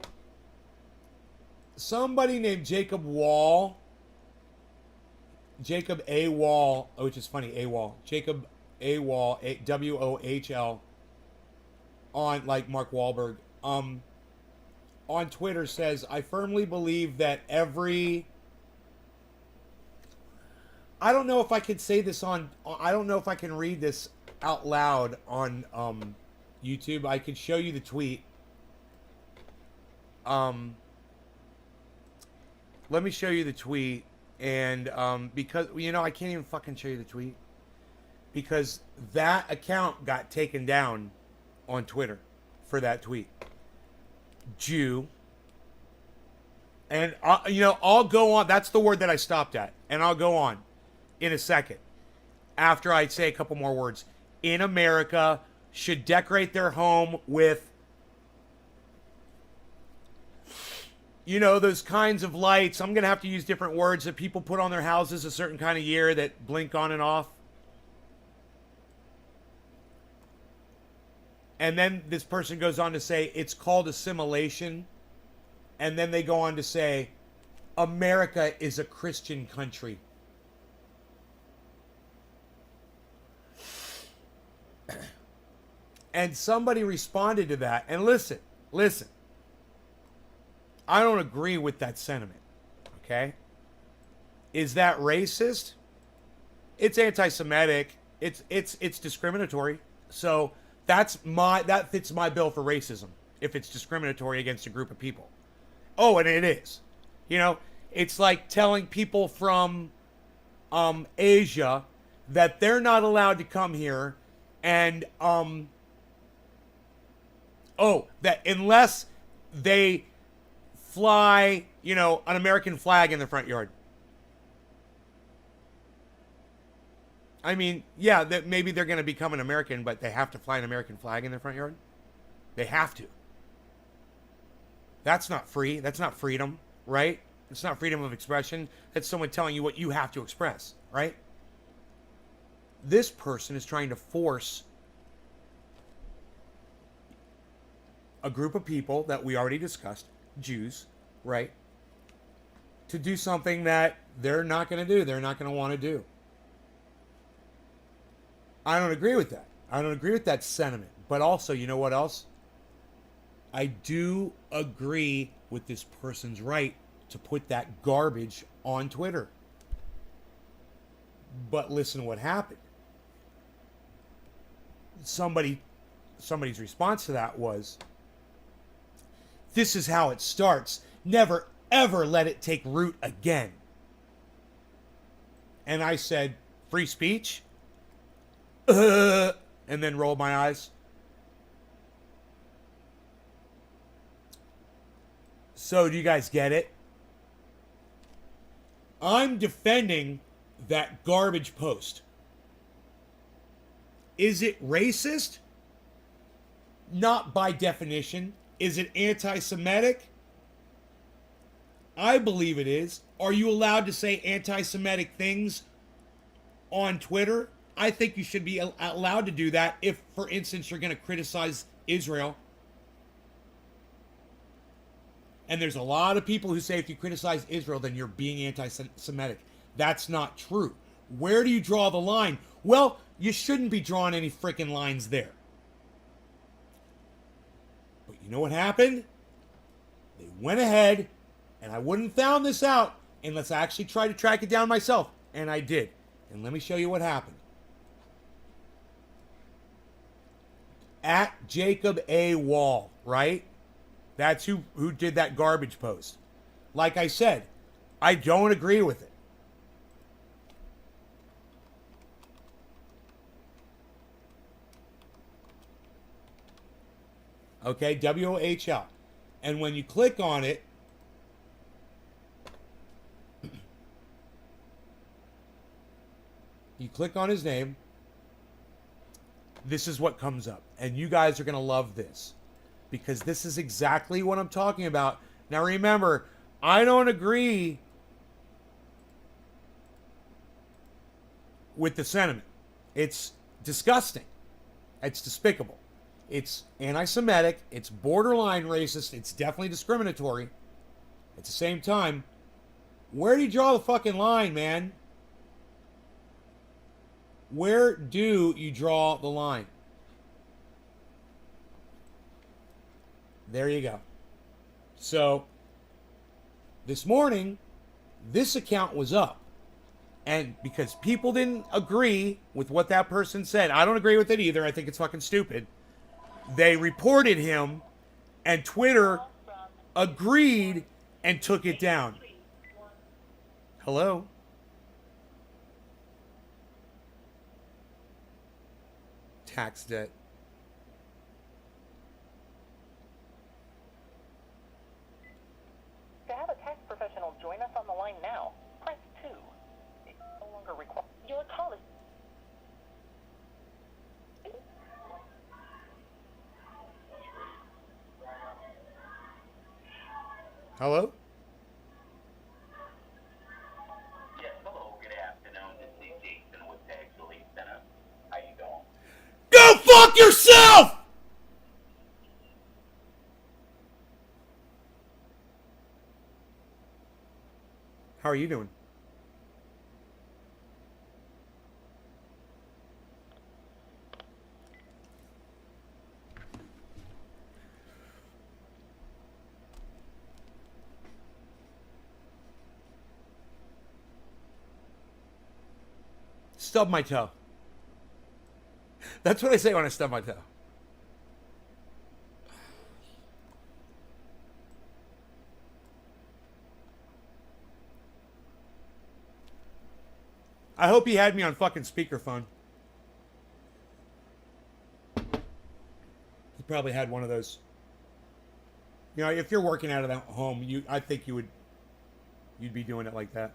somebody named Jacob Wall, Jacob A. Wall, which is funny, A. Wall, Jacob A. Wall, W-O-H-L, on, like Mark Wahlberg, on Twitter says, I firmly believe that I don't know if I can say this I don't know if I can read this out loud on YouTube. I can show you the tweet. Let me show you the tweet. And because, you know, I can't even fucking show you the tweet. Because that account got taken down on Twitter for that tweet. Jew. And, you know, I'll go on. That's the word that I stopped at. And I'll go on in a second, after I say a couple more words. In America, should decorate their home with, you know, those kinds of lights. I'm going to have to use different words that people put on their houses a certain kind of year that blink on and off. And then this person goes on to say, it's called assimilation. And then they go on to say, America is a Christian country. And somebody responded to that. And listen. I don't agree with that sentiment. Okay? Is that racist? It's anti-Semitic. It's discriminatory. So that fits my bill for racism if it's discriminatory against a group of people. Oh, and it is. You know, it's like telling people from Asia that they're not allowed to come here and that unless they fly, you know, an American flag in the front yard. I mean, yeah, that maybe they're going to become an American, but they have to fly an American flag in their front yard. They have to. That's not free. That's not freedom, right? It's not freedom of expression. That's someone telling you what you have to express, right? This person is trying to force a group of people that we already discussed, Jews, right, to do something that they're not going to do. They're not going to want to do. I don't agree with that. I don't agree with that sentiment. But also, you know what else? I do agree with this person's right to put that garbage on Twitter. But listen to what happened. Somebody's response to that was, this is how it starts. Never, ever let it take root again. And I said, free speech? And then rolled my eyes. So, do you guys get it? I'm defending that garbage post. Is it racist? Not by definition. Is it anti-Semitic? I believe it is. Are you allowed to say anti-Semitic things on Twitter? I think you should be allowed to do that if, for instance, you're going to criticize Israel. And there's a lot of people who say if you criticize Israel, then you're being anti-Semitic. That's not true. Where do you draw the line? Well, you shouldn't be drawing any freaking lines there. But you know what happened? They went ahead, and I wouldn't have found this out unless I actually tried to track it down myself. And I did. And let me show you what happened. At Jacob A. Wall, right? That's who did that garbage post. Like I said, I don't agree with it. Okay, WOHL. And when you click on it, you click on his name, this is what comes up. And you guys are going to love this, because this is exactly what I'm talking about. Now remember, I don't agree with the sentiment. It's disgusting. It's despicable. It's anti-Semitic. It's borderline racist. It's definitely discriminatory. At the same time, where do you draw the fucking line, man? Where do you draw the line? There you go. So, this morning, this account was up. And because people didn't agree with what that person said, I don't agree with it either. I think it's fucking stupid. They reported him, and Twitter agreed and took it down. Hello? Tax debt. To have a tax professional join us on the line now, press 2. It no longer requires your call is. Hello? Yes, hello, good afternoon. This is Jason with Tax Relief Center. How you doing? Go fuck yourself! How are you doing? Stub my toe. That's what I say when I stub my toe. I hope he had me on fucking speakerphone. He probably had one of those. You know, if you're working out of the home, I think you'd be doing it like that.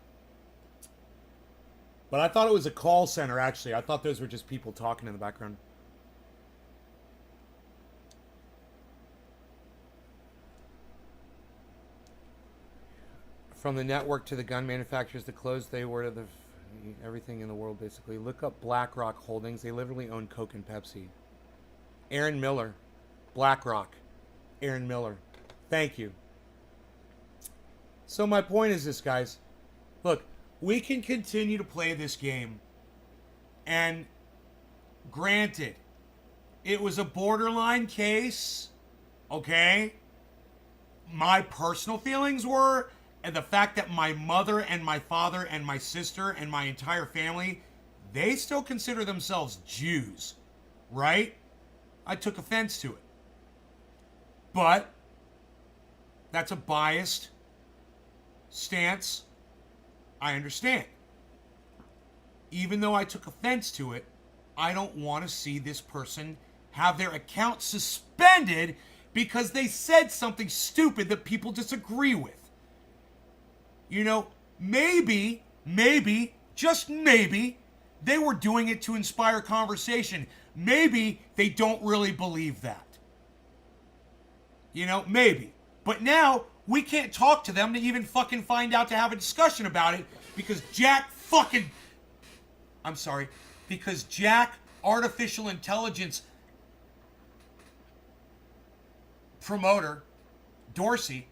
But I thought it was a call center, actually. I thought those were just people talking in the background. From the network to the gun manufacturers, the clothes they wear to the everything in the world, basically. Look up BlackRock Holdings. They literally own Coke and Pepsi. Aaron Miller. BlackRock. Aaron Miller. Thank you. So my point is this, guys. Look, we can continue to play this game. And granted, it was a borderline case. Okay? My personal feelings were, and the fact that my mother and my father and my sister and my entire family, they still consider themselves Jews. Right? I took offense to it. But that's a biased stance. I understand. Even though I took offense to it, I don't want to see this person have their account suspended because they said something stupid that people disagree with. You know, maybe, just maybe, they were doing it to inspire conversation. Maybe they don't really believe that. You know, maybe. But now, we can't talk to them to even fucking find out to have a discussion about it because because Jack, artificial intelligence promoter, Dorsey,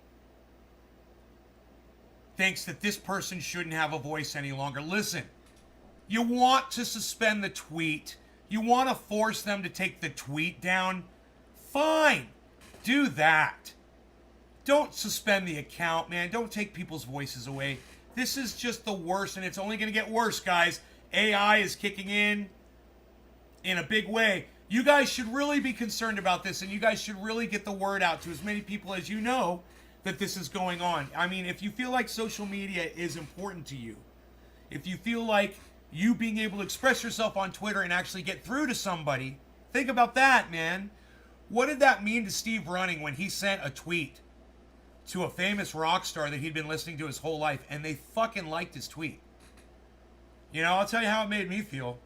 thinks that this person shouldn't have a voice any longer. Listen, you want to suspend the tweet. You want to force them to take the tweet down. Fine. Do that. Don't suspend the account, man. Don't take people's voices away. This is just the worst, and it's only going to get worse, guys. AI is kicking in a big way. You guys should really be concerned about this, and you guys should really get the word out to as many people as you know that this is going on. I mean, if you feel like social media is important to you, if you feel like you being able to express yourself on Twitter and actually get through to somebody, think about that, man. What did that mean to Steve Running when he sent a tweet to a famous rock star that he'd been listening to his whole life, and they fucking liked his tweet? You know, I'll tell you how it made me feel.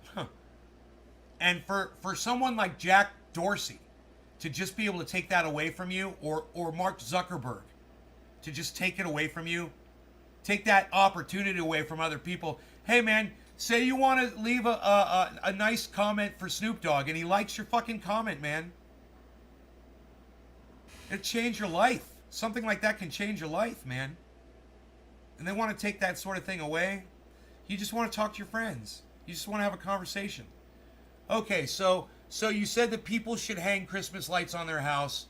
And for someone like Jack Dorsey to just be able to take that away from you, or Mark Zuckerberg to just take it away from you, take that opportunity away from other people. Hey, man, say you want to leave a nice comment for Snoop Dogg, and he likes your fucking comment, man. It'll change your life. Something like that can change your life, man. And they want to take that sort of thing away. You just want to talk to your friends. You just want to have a conversation. Okay, so you said that people should hang Christmas lights on their house.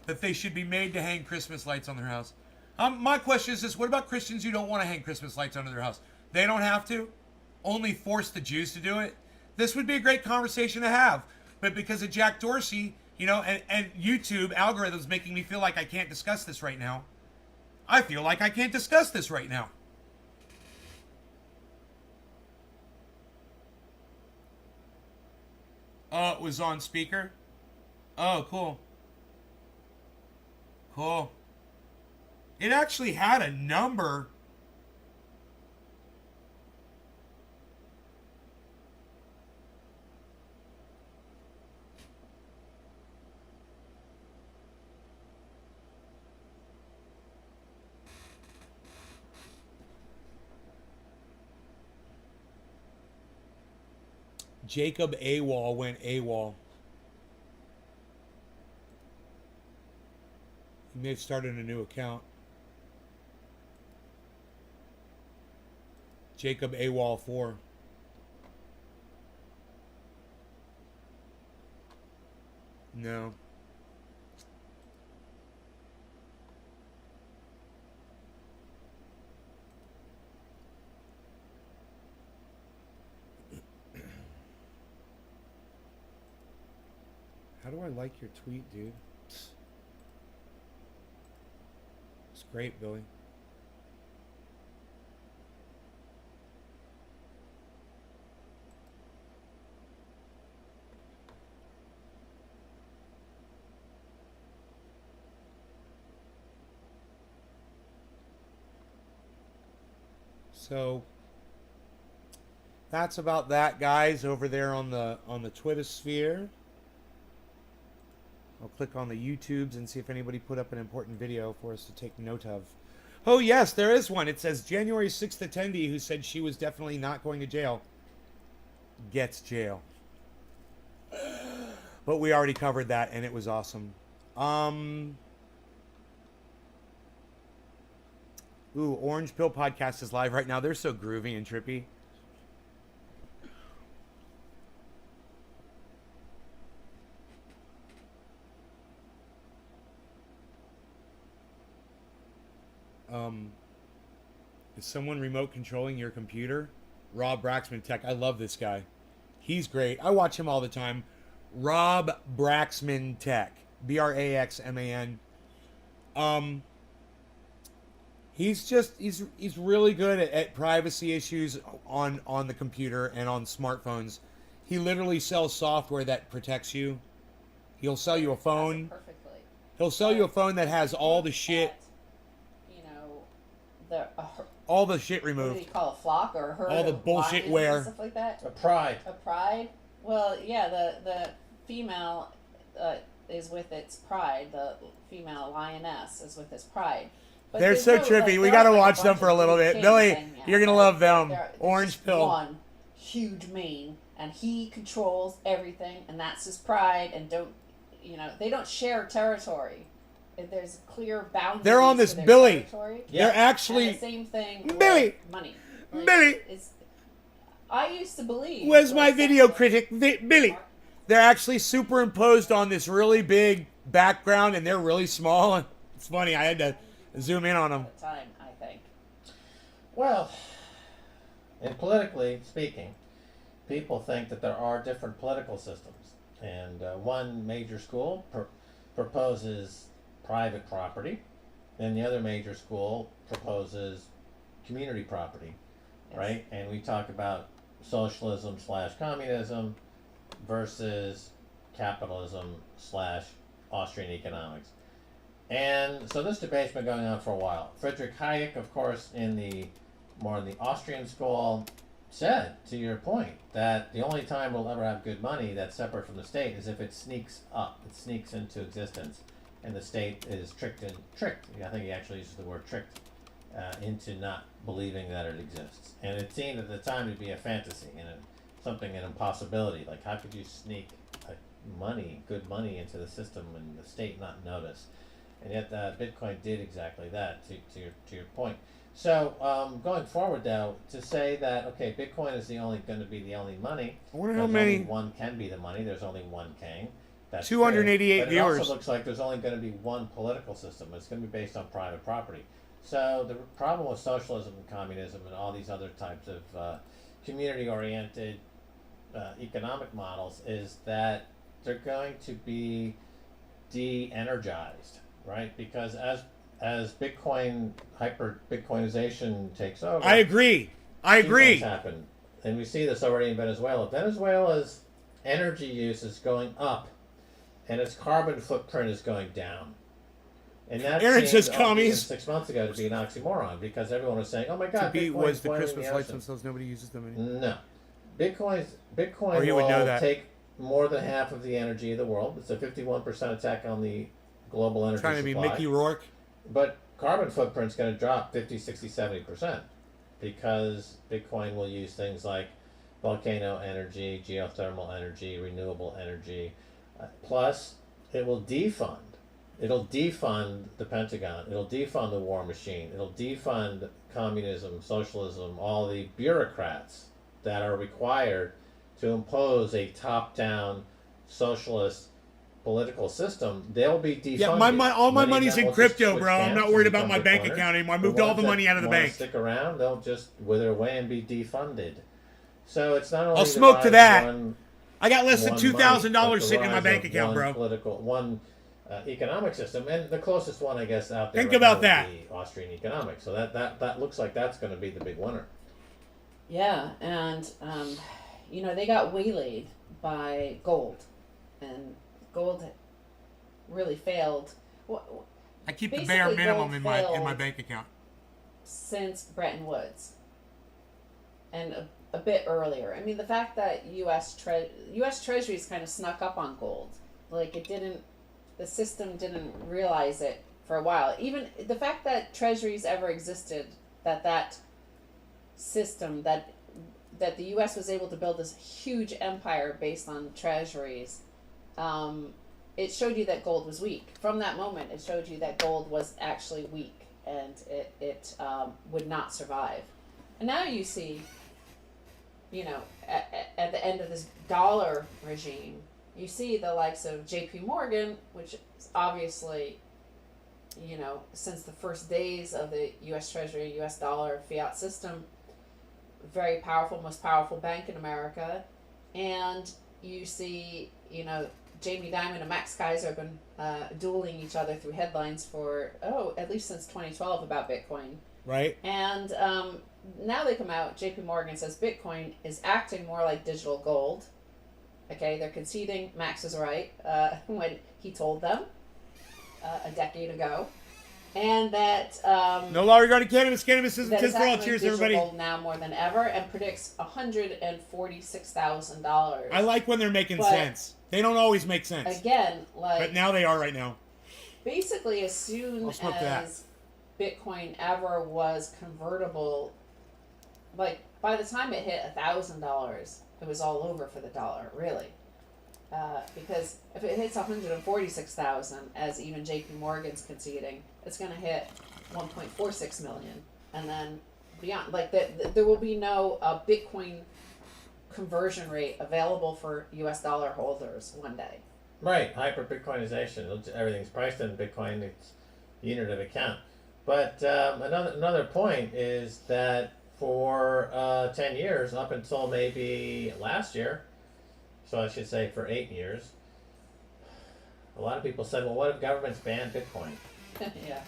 That they should be made to hang Christmas lights on their house. My question is this: what about Christians who don't want to hang Christmas lights under their house? They don't have to? Only force the Jews to do it? This would be a great conversation to have. But because of Jack Dorsey, you know, and YouTube algorithms making me feel like I can't discuss this right now, I feel like I can't discuss this right now. Oh, it was on speaker? Oh, cool. Cool. It actually had a number. Jacob AWOL went AWOL. He may have started a new account. Jacob AWOL 4. No. How do I like your tweet, dude? It's great, Billy. So that's about that, guys, over there on the Twitter sphere. I'll click on the YouTubes and see if anybody put up an important video for us to take note of. Oh, yes, there is one. It says January 6th attendee who said she was definitely not going to jail gets jail. But we already covered that, and it was awesome. Ooh, Orange Pill Podcast is live right now. They're so groovy and trippy. Is someone remote controlling your computer? Rob Braxman Tech. I love this guy. He's great. I watch him all the time. Rob Braxman Tech. Braxman. He's really good at privacy issues on the computer and on smartphones. He literally sells software that protects you. He'll sell you a phone. Perfectly. He'll sell you a phone that has all the shit. You know, the All the shit what do removed. you call it, flock or herd? All the of bullshit lions wear. and stuff like that. A pride. A pride. Well, yeah, the female is with its pride. The female lioness is with its pride. But They're there's so no, trippy. like, We there gotta are, like, watch a them bunch for a of little little bit. kings Billy, hanging out. you're gonna Like, love them. there's Orange just Pill. One huge mane, and he controls everything, and that's his pride. And they don't share territory. There's clear boundaries. They're on to this their Billy. territory. Yeah. They're actually. And the same thing with Billy. money. Billy. I used to believe. Where's my like, video critic, Billy? They're actually superimposed on this really big background, and they're really small. It's funny. I had to zoom in on them. at the time, I think. Well, and politically speaking, people think that there are different political systems. And one major school proposes private property, and the other major school proposes community property, Yes. right? And we talk about socialism / communism versus capitalism / Austrian economics. And so this debate's been going on for a while. Friedrich Hayek, of course, in the Austrian school, said, to your point, that the only time we'll ever have good money that's separate from the state is if it sneaks up, it sneaks into existence, and the state is tricked. I think he actually uses the word tricked into not believing that it exists. And it seemed at the time to be a fantasy and an impossibility. Like, how could you sneak good money into the system and the state not notice? And yet Bitcoin did exactly that, to your point. So going forward, though, to say that, okay, Bitcoin is going to be the only money. I wonder how there's many. only one can be the money. There's only one king. That's 288 true, but viewers. It also looks like there's only going to be one political system. It's going to be based on private property. So the problem with socialism and communism and all these other types of community-oriented economic models is that they're going to be de-energized, right? Because as hyper-Bitcoinization takes over, I agree. two things happen. And we see this already in Venezuela. Venezuela's energy use is going up, and its carbon footprint is going down. And that Aaron says seemed, commies. 6 months ago, to be an oxymoron, because everyone was saying, "Oh my God, Bitcoin's Was the boiling Christmas the lights ocean." themselves? Nobody uses them anymore. No, Bitcoin Or you would will know that. take more than half of the energy of the world. It's a 51% attack on the global energy Trying to be supply. Mickey Rourke. But carbon footprint's going to drop 50, 60, 70% because Bitcoin will use things like volcano energy, geothermal energy, renewable energy. Plus, it will defund. It'll defund the Pentagon. It'll defund the war machine. It'll defund communism, socialism, all the bureaucrats that are required to impose a top-down socialist political system. They'll be defunded. Yeah, all my Many of money's them in will just crypto, switch bro. I'm camps not and worried about become my bank Bitcoiners. account anymore. I moved all ones the that money out of the wanna bank. Stick around, they'll just wither away and be defunded. So it's not only I'll the smoke to rise of that. one- I got less than one $2,000 money, but the sitting in my rise bank of account, one bro. economic system, and the closest one, I guess, out there. Think right about now that. would be Austrian economics. So that looks like that's going to be the big winner. Yeah, and they got waylaid by gold, and gold really failed. I keep the Basically, bare minimum gold in my failed. bank account. Since Bretton Woods. in a bit earlier. I mean, the fact that U.S. Treasuries kind of snuck up on gold, like the system didn't realize it for a while. Even the fact that Treasuries ever existed, that system, that the U.S. was able to build this huge empire based on Treasuries, it showed you that gold was weak. From that moment, it showed you that gold was actually weak, and it would not survive. And now you see, at the end of this dollar regime, you see the likes of J.P. Morgan, which is obviously, since the first days of the U.S. Treasury, U.S. dollar fiat system, very powerful, most powerful bank in America. And you see, Jamie Dimon and Max Kaiser have been dueling each other through headlines for, at least since 2012 about Bitcoin. Right. And now they come out, JP Morgan says Bitcoin is acting more like digital gold. Okay, they're conceding Max is right when he told them a decade ago. And that no law regarding cannabis. Cannabis isn't that tis is for all. acting Cheers, like digital everybody. gold now more than ever, and predicts $146,000. I like when they're making But sense. They don't always make sense. Again, But now they are right now. basically as soon I'll smoke that. as Bitcoin ever was convertible, like by the time it hit $1,000, it was all over for the dollar, really. Because if it hits 146,000, as even J.P. Morgan's conceding, it's going to hit 1.46 million, and then beyond. Like there will be no Bitcoin conversion rate available for U.S. dollar holders one day. Right, hyper Bitcoinization. Everything's priced in Bitcoin. It's the unit of account. But another point is that for 10 years, up until maybe last year, so I should say for 8 years, a lot of people said, well, what if governments ban Bitcoin? Yeah.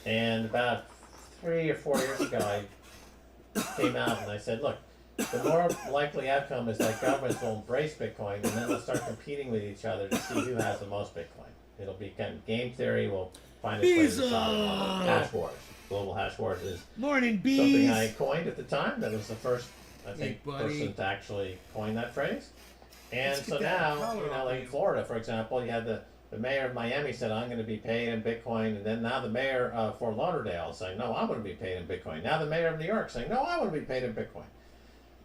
And about 3 or 4 years ago, I came out and I said, look, the more likely outcome is that governments will embrace Bitcoin, and then they'll start competing with each other to see who has the most Bitcoin. It'll be kind of game theory. Will find its way to the solid hash wars. Global hash wars is Morning, bees. something I coined at the time. That was the first, I think, Hey, buddy. person to actually coin that phrase. And Let's so get that now, color on, like in baby. Florida, for example, you had the mayor of Miami said, I'm going to be paid in Bitcoin. And then now the mayor of Fort Lauderdale saying, no, I want to be paid in Bitcoin. Now the mayor of New York saying, no, I want to be paid in Bitcoin.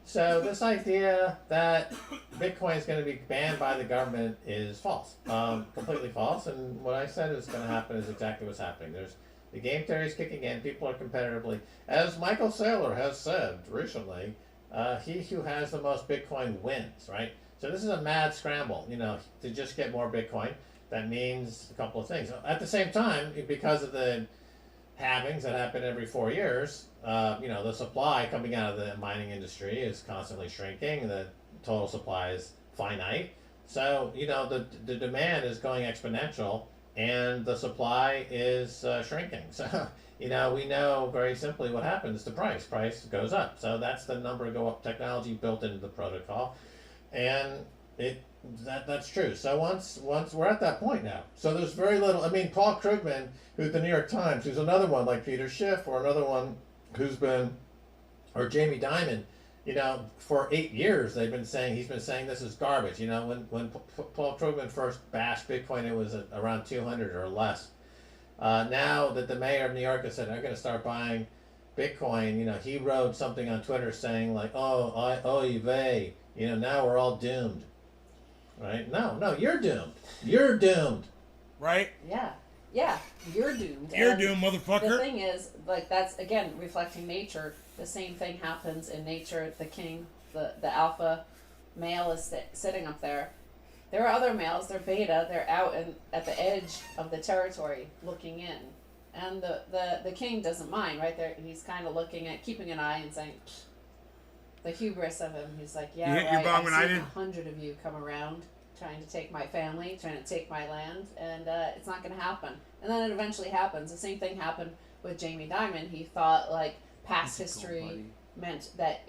So this idea that Bitcoin is going to be banned by the government is false, completely false. And what I said is going to happen is exactly what's happening. There's the game theory is kicking in. People are competitively, as Michael Saylor has said recently, he who has the most Bitcoin wins, right? So this is a mad scramble, to just get more Bitcoin. That means a couple of things. At the same time, because of the halvings that happen every 4 years, the supply coming out of the mining industry is constantly shrinking. The total supply is finite. So, the demand is going exponential and the supply is shrinking. So, we know very simply what happens to price. Price goes up. So that's the number go up technology built into the protocol. And that's true. So once we're at that point now. So there's very little. I mean, Paul Krugman, who's the New York Times, who's another one like Peter Schiff, or another one or Jamie Dimon. For 8 years he's been saying this is garbage. When Paul Krugman first bashed Bitcoin, it was at around 200 or less. Now that the mayor of New York has said they're going to start buying Bitcoin, he wrote something on Twitter saying like, oy vey, now we're all doomed. Right? No, you're doomed. You're doomed. Right? Yeah, you're doomed. You're And doomed, motherfucker. The thing is, like, that's again reflecting nature. The same thing happens in nature. The king, the alpha male is sitting up there. There are other males. They're beta. They're out at the edge of the territory, looking in, and the king doesn't mind. Right there, he's kind of looking at, keeping an eye, and saying, the hubris of him. He's like, yeah, You hit your right. bong when I I've seen did? 100 of you come around trying to take my family, trying to take my land, and it's not going to happen. And then it eventually happens. The same thing happened with Jamie Dimon. He thought like past history meant that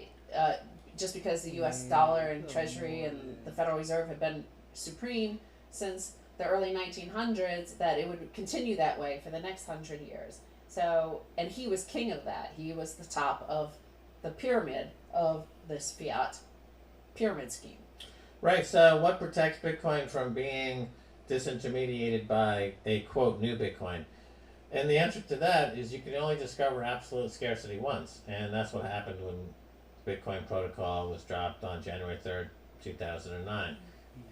just because the U.S. dollar and Treasury and the Federal Reserve had been supreme since the early 1900s, that it would continue that way for the next 100 years. So, and he was king of that. He was the top of the pyramid of this fiat pyramid scheme. Right, so what protects Bitcoin from being disintermediated by a quote new Bitcoin? And the answer to that is you can only discover absolute scarcity once. And that's what happened when Bitcoin protocol was dropped on January 3rd, 2009.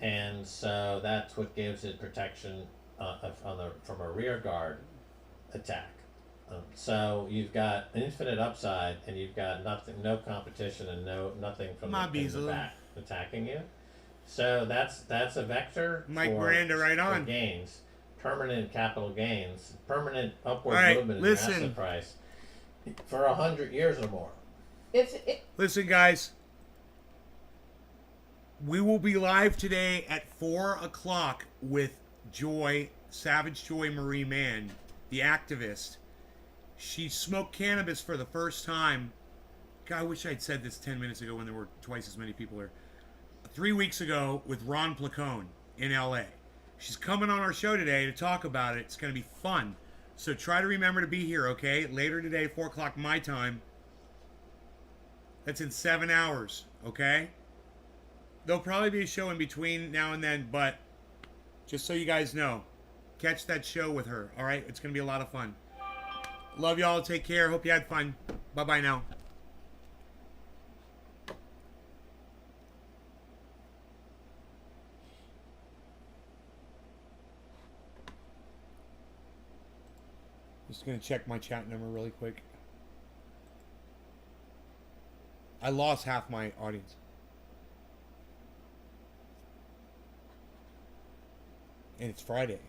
And so that's what gives it protection from a rear guard attack. So you've got infinite upside, and you've got nothing, no competition, and nothing from the back attacking you. So that's a vector for gains, permanent capital gains, permanent upward movement in your asset price for 100 years or more. Listen, guys. We will be live today at 4 o'clock with Joy, Savage Joy Marie Mann, the activist. She smoked cannabis for the first time. God, I wish I'd said this 10 minutes ago when there were twice as many people here. 3 weeks ago with Ron Placone in LA. She's coming on our show today to talk about it. It's going to be fun. So try to remember to be here, okay? Later today, 4 o'clock my time. That's in 7 hours, okay? There'll probably be a show in between now and then, but just so you guys know, catch that show with her, all right? It's going to be a lot of fun. Love y'all. Take care. Hope you had fun. Bye-bye now. Just going to check my chat number really quick. I lost half my audience. And it's Friday.